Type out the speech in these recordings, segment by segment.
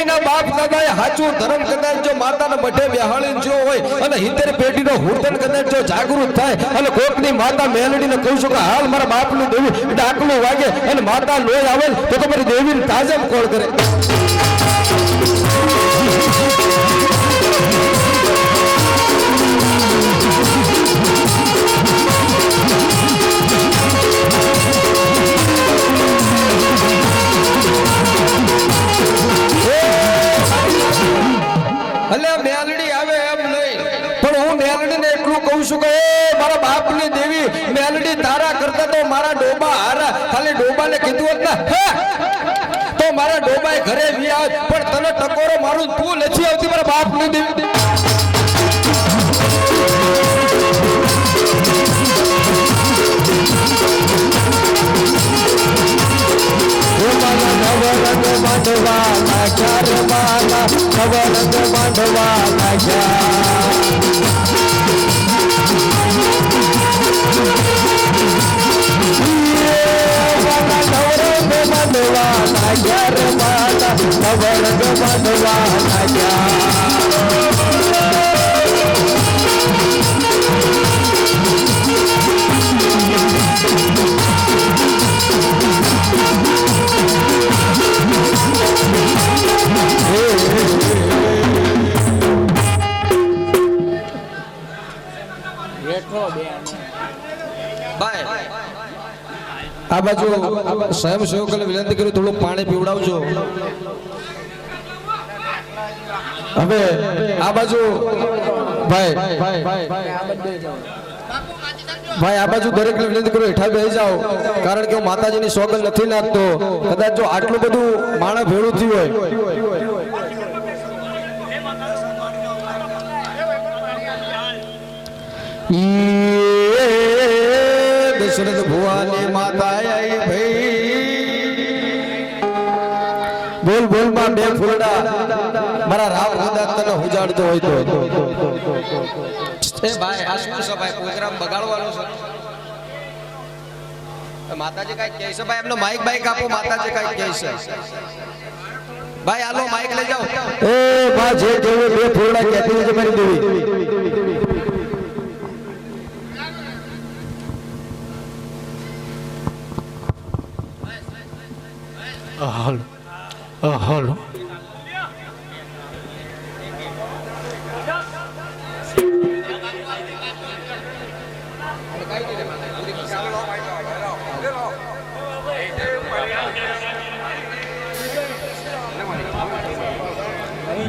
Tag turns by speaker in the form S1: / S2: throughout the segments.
S1: કોઈના બાપ દાદાએ સાચું ધર્મ કદાચ જો માતાને મઢે બેહાડીને જો હોય અને 70 પેઢીનો હુરતન કદાચ જો જાગૃત થાય અને કોકની માતા મેલડીને કહું છું કે હાલ મારા બાપનું દેવી ડાકલું વાગે અને માતા લોહી આવે તો તમારી દેવીને તાજમ કોણ કરે? મેલડી આવે એમ નહીં, પણ હું મેલડીને એટલું કહું છું કે મારા બાપની દેવી મેલડી તારા કરતા તો મારા ડોબા હારા. ખાલી ડોબાને કીધું હોત ને તો મારા ડોબાએ ઘરે વી આવે, પણ તને ટકોરો મારું તું નથી આવતી મારા બાપની દેવી. નવરંગ બાંધવા નાખ્યા રે માલા, નવરંગ બાંધવા નાખ્યા. નવરંગ બાંધવા નાખ્યા રે માલા, નવરંગ બાંધવા નાખ્યા. આ બાજુ સ્વયંસેવકોને વિનંતી કરી થોડું પાણી પીવડાવજો. હવે આ બાજુ ભાઈ આ બાજુ દરેકને વિનંતી કરું હેઠા બેસી જાઓ, કારણ કે હું માતાજીની સોગંદ નથી નાખતો. કદાચ જો આટલું બધું માણસ ભેળું થયું હોય દશરથ ભુવાની માતા આઈ ભાઈ. બોલ બોલ માં બે ફૂલડા મારા રામ હોદા તને ઉજાડતો હોય તો. એ ભાઈ આ શું છે ભાઈ? પ્રોગ્રામ બગાડવાનો છે? માતાજી કઈ કહે છે ભાઈ? એમનો માઈક બાઈક આપો. માતાજી કઈ કહે છે ભાઈ? આલો માઈક લઈ જાઓ. એ બા જે જેવું બે ફૂલડા કહેતી છે મારી દેવી. હાલો હાલો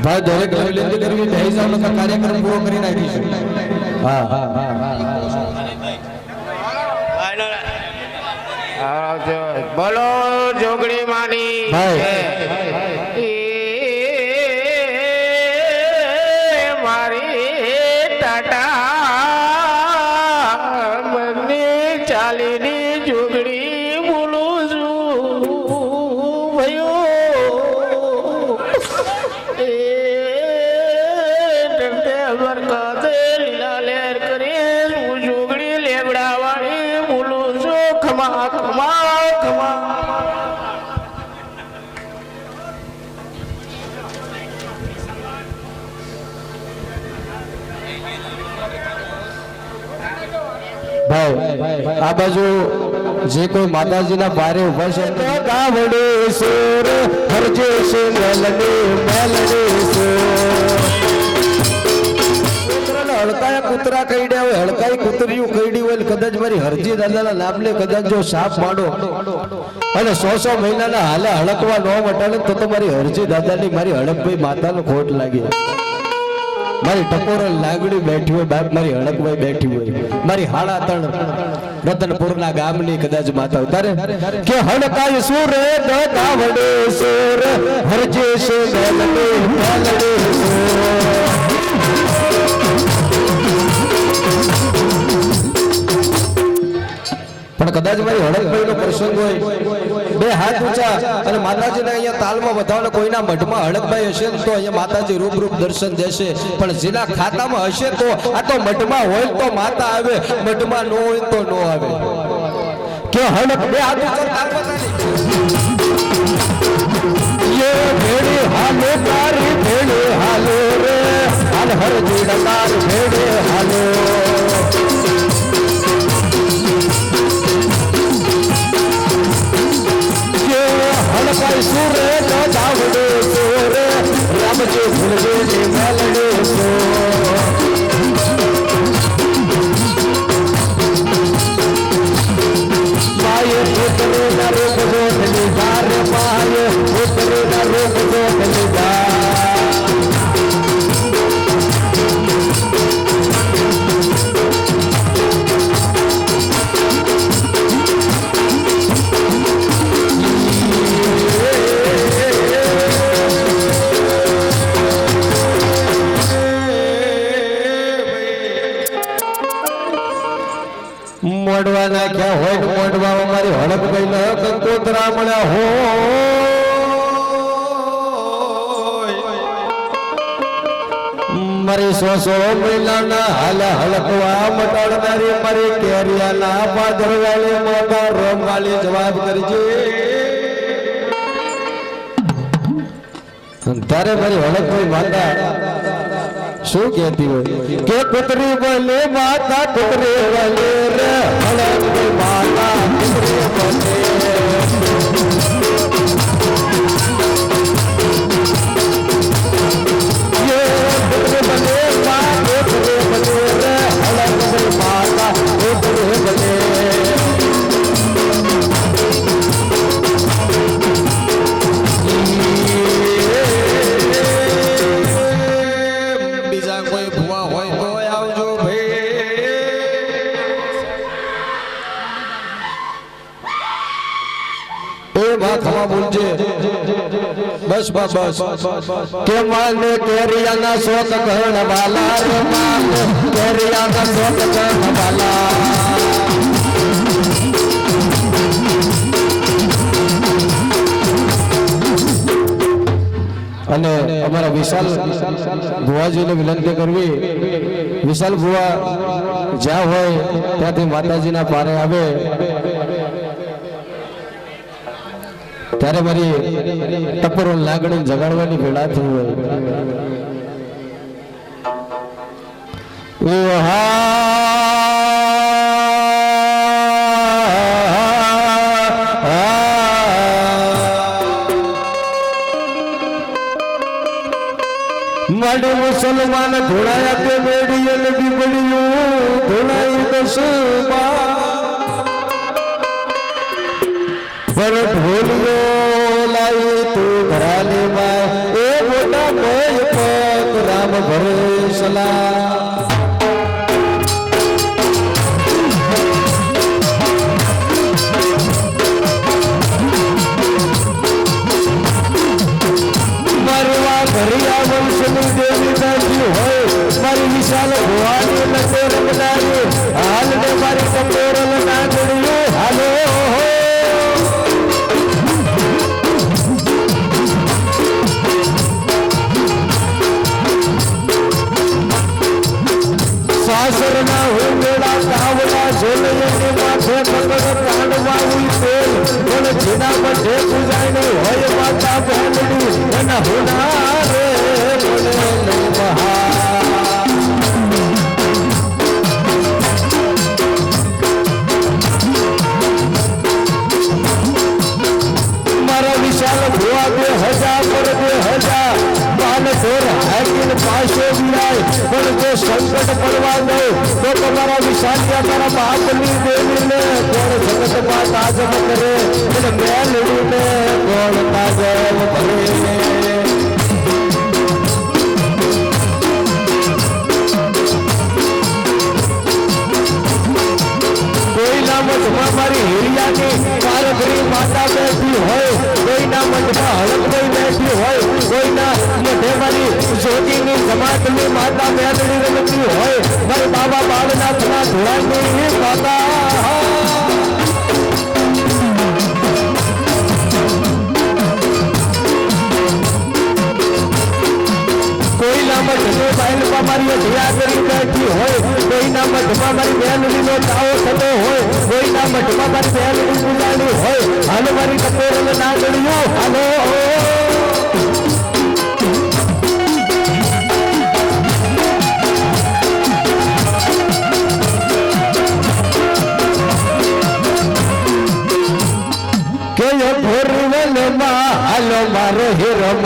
S1: ભાઈ દરેક વિનંતી કરવી બેસી જાવ, નકર કાર્યક્રમ પૂરો કરી નાખીશું. હા હા હા
S2: બોલો જોગણી માની મારી ટાટા મને ચાલીની જોગણી બોલું છું ભયો. લીલા લેર કરી હું જોગણી લેવડા વાળી બોલું છું. ખમા ખમા ખમા.
S1: ભાઈ આ બાજુ જે કોઈ માતાજીના બારે ઉભા છે ગાવડે સુર હરજે છે મેલડે મેલડે હડકાયા કૂતરા કઈડ્યા હોય, હડકાઈ કૂતરીઓ કઈડી હોય, કદાચ મારી હરજી દાદાના નામને કદાચ જો સાપ પાડો અને 100 મહિનાના હાલે હડકવા ન વટાડે તો તમારી હરજી દાદાની મારી હડકભાઈ માતાનો ખોટ લાગી. મારી ટકોરો લાગડી બેઠી હોય, બાપ મારી હડકભાઈ બેઠી હોય, મારી હાડા તણ રતનપુરના ગામની કદાચ માતા ઉતારે કે હડકાય સુર ગાવડે સુર હરજે છે મેલડે મેલડે પણ કદાચ મારી હડકભાઈ નો પ્રસંગ હોય, બે હાથ ઊંચા અને માતાજીને અહીંયા તાલમાં વધાવવાનો કોઈના મઢમાં હડકભાઈ હશે તો અહીંયા માતાજી રૂપ દર્શન દેશે. પણ જેના ખાતામાં હશે તો આ તો મઢમાં હોય તો માતા આવે, મઢમાં ન હોય તો ન આવે. કે હડક બે હાથ ઊંચા તાલમાં ये भेड़ी हाले હરજી ડકાર ભેડે હાલો હળકાઈ સુરે તો દાવડે સોરે રામજી ભૂલજે ને મેલડે સો માય ઉતરે ના રોગ જો લીધા રે માય ઉતરે ના રોગ જો લીધા મોડવા નાખ્યા હોય ને મોડવા મારી હડક ગઈ કંકોતરા મળ્યા હોય મારી સો મહિનાના હાલ હળકવા મટાડનારી મારી કેરિયાના પાદરવાળી મોટા રોમવાળી જવાબ કરજે તારે મારી હળક કોઈ માતા શું કહેતી હોય કે કુતરી બોલે માતા કુતરી બોલે રે હળક માતા કુતરી બોલે યે કુતરી બોલે માતા કુતરી બોલે રે હળક માતા કુતરી બોલે બસ બસ કે માને કેરિયાના સોત ગણ વાલા રે માને કેરિયાના સોત ગણ વાલા અને અમારા વિશાલ ભુવાજીને વિનંતી કરવી વિશાલ ભુવા જ્યાં હોય ત્યાંથી માતાજીના પારે આવે ત્યારે મારી ટપરો લાગણી જગાડવાની ભેળા થઈ હોય માડે મુસલમાન ધોળાયા તે મેડીએ લગી પડ્યું ધોળાઈ દસમાં પર ઢોલિયો લાઈ તું ઘરાલી માં એ મોટા મોય પગ રામ ભરેસલા મારવા ભરિયા વંશની દેવી દાજી હોય મારી વિશાલ ભવાની લટે રમનારી હાલ ને મારી કપોરલ નાગડ્યું હાલો સાસરના હુંગડા કાવડા ઝોલયની માથે પગડ કાંડવા ઉલટેલ કોણ જીના મધે પૂજાયની હોય માતા બહેનડી એના હુના રે બોલે નહીં મહા મારા વિશાલ ભુવા 2000 પર 2000 બાલ ઢોર હાકીને પાછો વિરાય પણ જો સંકટ પડવા દો તો તમારા વિશાલિયા તારા બાપની દેવીને કોણ જગતમાં તાજમ કરે અને મેલડીને કોણ તાજમ ભરે કોઈના મઠમાં મારી હિરિયાની કારગરી માતા બેઠી હોય કોઈના મઠમાં હળકભાઈ બેઠી હોય કોઈના મઠે મારી જ્યોતિની સમાજની માતા મેલડી રમતી હોય મારી બાબા બાળનાથના ધોળાની માતા કોઈના મઠની બાઈલમાં મારી ધિયાગરી બેઠી હોય કોઈના મઠમાં મારી મેલડીનો ચાવો થતો હોય કોઈના મઠમાં મારી મેલડી પૂજાણી હોય હાલો મારી કપોરલ નાગડ્યું હાલો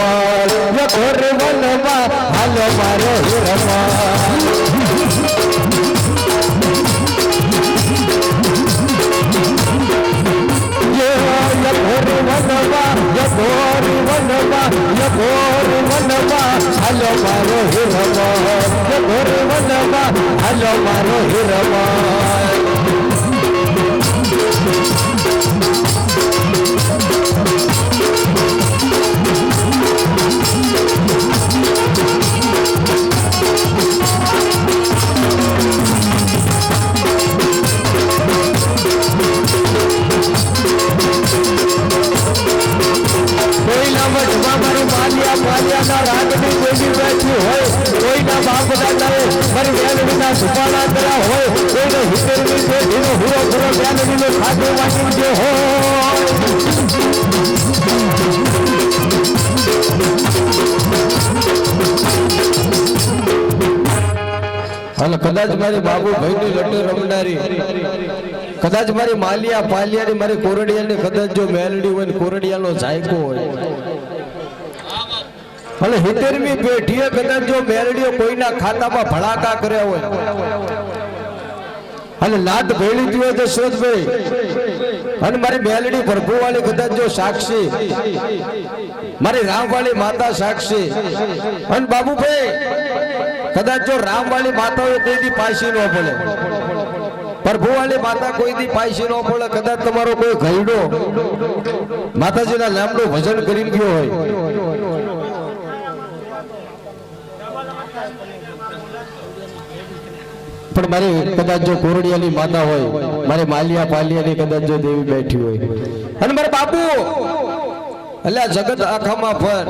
S1: હિરમણ ઘોર વનમાં હાલો મારો હિરમણ હાલો મારો હિરમણ હાલો મારો હિરમણ કોઈના મઠમાં મારું માલિયાના રાગની કોઈ બેઠી હોય, કોઈના બાપ દાદાએ મારી બેનડીના સુપાણા કરા હોય, કોઈને હિતેરની પેઢીનો હુરો પૂરો બેનડીનો ખાતો વાંચી ગયો હોય. અને કદાચ મારી બાબુ ભાઈની લડ્ડુ રમનારી, કદાચ મારી માલિયા પાલિયાની મારી કોરડિયાની કદાચ જો મેલડી હોય ને કોરડિયાનો જાયકો હોય, અને 70મી પેઢીએ કદાચ જો મેલડીઓ કોઈના ખાતામાં ભડાકા કર્યા હોય અને લાત ભેળી દીધી હોય દશરથભાઈ, અને મારી મેલડી પ્રભુવાળી કદાચ જો સાક્ષી, મારી રામવાળી માતા સાક્ષી, અને બાબુભાઈ કદાચ જો રામવાળી માતા હોય કોઈ દી પાછી ન પડે, પ્રભુવાળી માતા કોઈ દી પાછી ન પડે, કદાચ તમારો કોઈ ઘરડો માતાજીના નામનું ભજન કરી ગયો હોય, પણ મારી કદાચ જો કોરડિયાની માતા હોય, મારી માલિયા પાલિયાની કદાચ જો દેવી બેઠી હોય, અને મારા બાપુ એટલે આ જગત આખામાં ફર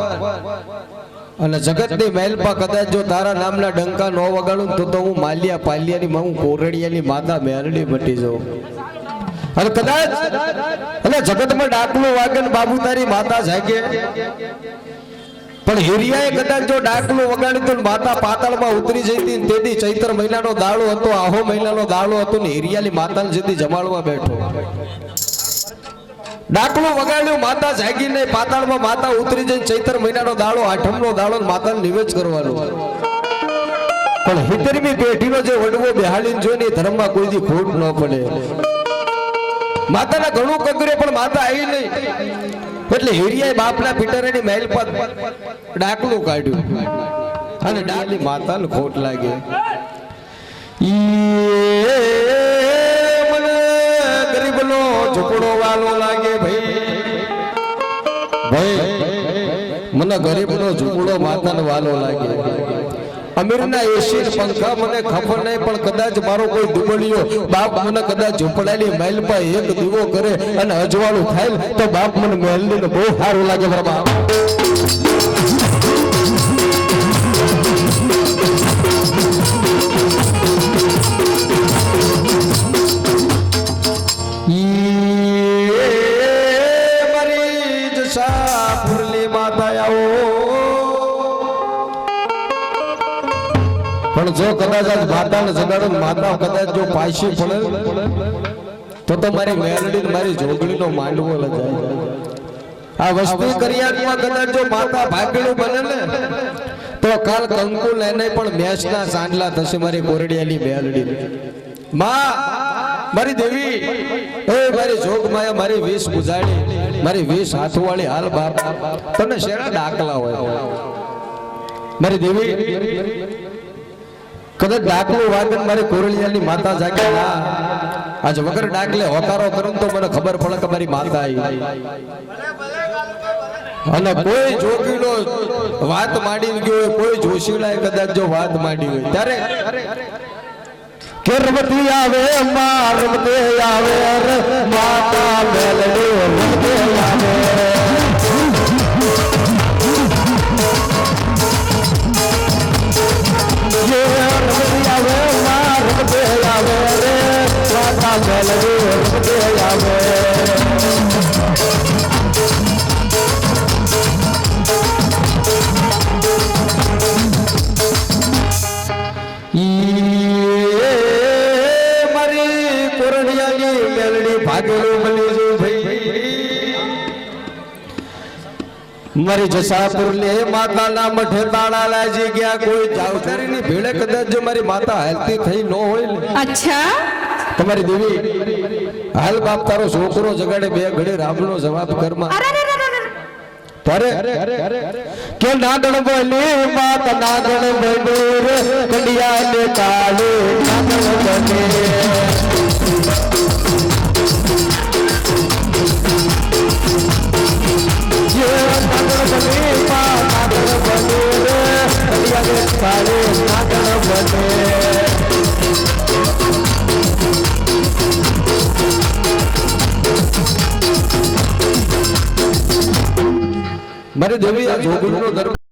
S1: અને જગતની મહેલમાં કદાચ જો તારા નામના ડંકા ન વગાડું તો હું માલિયા પાલિયાની હું કોરડિયાની માતા મેરડી મટી જાઉં. અને કદાચ એટલે જગતમાં ડાકલું વાગે ને બાબુ તારી માતા જાગે, પણ હિરિયાએ કદાચ જો ડાકલું વગાડ્યું તો માતા પાતાળમાં ઉતરી જતી. તેથી ચૈત્ર મહિનાનો દાડો હતો, આહો મહિનાનો દાડો હતો ને હિરિયાની માતાને જેથી જમાડવા બેઠો. ડાકલું વગાડ્યું, માતા જાગી નહીં, પાતાળમાં માતા ઉતરી જઈને ચૈત્ર મહિનાનો દાડો, આઠમનો દાડો માતાને નિવેદ કરવાનો. પણ 70મી પેઢીનો જે વડવો બેહાડીને જોઈને ધર્મમાં કોઈ દી ખોટ ન પડે. માતાના ઘણું કગરે પણ માતા આવી નહીં, એટલે હિરિયાએ બાપના પિટરની મહેલ પર ડાકલું કાઢ્યું અને ડાલી માતાને ખોટ લાગે. મને ગરીબનો ઝૂંપડો વાલો લાગે ભાઈ, મને ગરીબનો ઝૂંપડો માતાને વાલો લાગે. અમીરના એસી પંખા મને ખબર નહીં, પણ કદાચ મારો કોઈ દુબળીઓ બાપ મને કદાચ ઝૂંપડાની મહેલ પર એક દીવો કરે અને અજવાળું થાય તો બાપ મને મહેલની બહુ સારું લાગે મારા બાપ. મારી જસાપુરની માતા આવો, પણ જો કદાચ આજ માતાને જગાડો, માતા કદાચ જો પાછી પડે તો મારી મેરડી મારી જોગણીનો માંડવો લજાય. આ વસ્તી કરિયામાં કદાચ જો માતા ભાગેલું બને ને તો કાલ કંકુ લઈને પણ મેષના સાંડલા થશે મારી કોરડિયાની મેરડી. માં મારી દેવી, એ મારી જોગ માયા, મારી વીસ બુજાડી, મારી વીસ હાથવાળી હાલ બાપ, તને શેના ડાકલા હોય મારી દેવી. કદાચ ડાકલું વાગન મારી કોરડિયાની માતા જાગે ના, આજ વગર ડાકલે હોકારો કરું તો મને ખબર પડે કે મારી માતા આવી. અને કોઈ જોગીનો વાત માંડી ગયો હોય, કોઈ જોશીલાએ કદાચ જો વાત માંડી હોય ત્યારે કે રમતી આવે માં, રમતે આવે માતા મેલડી, રમતે આવે મારી જસાપુર લે માતાના મઠે તાળા લાજી ગયા કોઈ જાવતારીની ભેળે કદાચ જો મારી માતા હાલતી થઈ ન હોય ને
S3: અચ્છા
S1: તમારી દેવી હાલ બાપ તારો છોકરો જગાડે બે ઘડી રામનો જવાબ કરમાં તારે કે નાગણ બોલી માત નાગણ બોલી રે કંડિયા ને તાળે નાગણ બને મારી દેવી આ જોગણીનો દરબાર